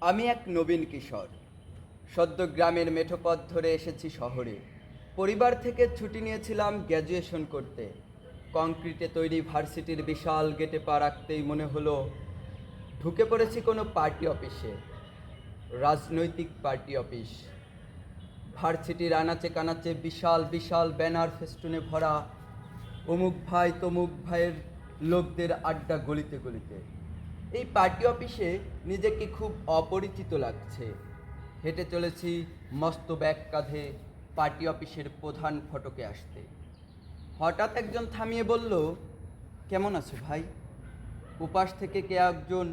আমি এক নবীন কিশোর, সদ্য গ্রামের মেঠোপথ ধরে এসেছি শহরে। পরিবার থেকে ছুটি নিয়েছিলাম গ্র্যাজুয়েশন করতে। কংক্রিটে তৈরি ভার্সিটির বিশাল গেটে পা রাখতেই মনে হলো ঢুকে পড়েছি কোনো পার্টি অফিসে, রাজনৈতিক পার্টি অফিস। ভার্সিটির আনাচে কানাচে বিশাল বিশাল ব্যানার ফেস্টুনে ভরা, অমুক ভাই তমুক ভাইয়ের লোকদের আড্ডা গলিতে গলিতে। এই পার্টি অফিসে নিজেকে খুব অপরিচিত লাগছে। হেঁটে চলেছি মস্ত ব্যাগ কাঁধে পার্টি অফিসের প্রধান ফটকে আসতে। হঠাৎ একজন থামিয়ে বলল, কেমন আছো ভাই? উপাস থেকে কে একজন,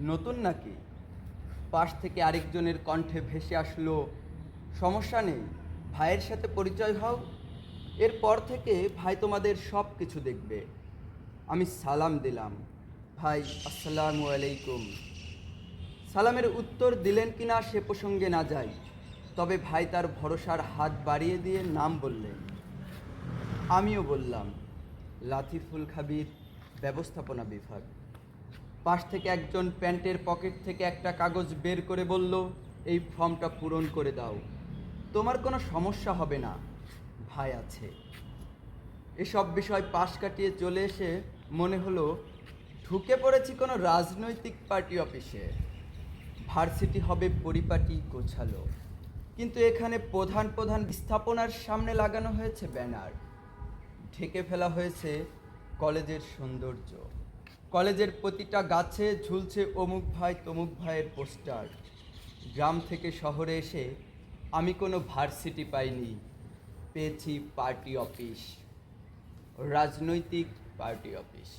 নতুন নাকি? পাশ থেকে আরেকজনের কণ্ঠে ভেসে আসলো, সমস্যা নেই, ভাইয়ের সাথে পরিচয় হও, এরপর থেকে ভাই তোমাদের সব কিছু দেখবে। আমি সালাম দিলাম, ভাই আসসালামু আলাইকুম। সালামের উত্তর দিলেন কিনা সে প্রসঙ্গে না যাই, তবে ভাই তার ভরসার হাত বাড়িয়ে দিয়ে নাম বললেন। আমিও বললাম, লাতিফুল খাবির, ব্যবস্থাপনা বিভাগ। পাশ থেকে একজন প্যান্টের পকেট থেকে একটা কাগজ বের করে বলল, এই ফর্মটা পূরণ করে দাও, তোমার কোনো সমস্যা হবে না, ভাই আছে। এসব বিষয় পাশ কাটিয়ে চলে এসে মনে হলো ঢুকে পড়েছি কোনো রাজনৈতিক পার্টি অফিসে। ভার্সিটি হবে পরিপাটি গোছালো, কিন্তু এখানে প্রধান প্রধান স্থাপনার সামনে লাগানো হয়েছে ব্যানার। ঢেকে ফেলা হয়েছে কলেজের সৌন্দর্য। কলেজের প্রতিটা গাছে ঝুলছে অমুক ভাই তমুক ভাইয়ের পোস্টার। গ্রাম থেকে শহরে এসে আমি কোনো ভার্সিটি পাইনি, পেয়েছি পার্টি অফিস, রাজনৈতিক পার্টি অফিস।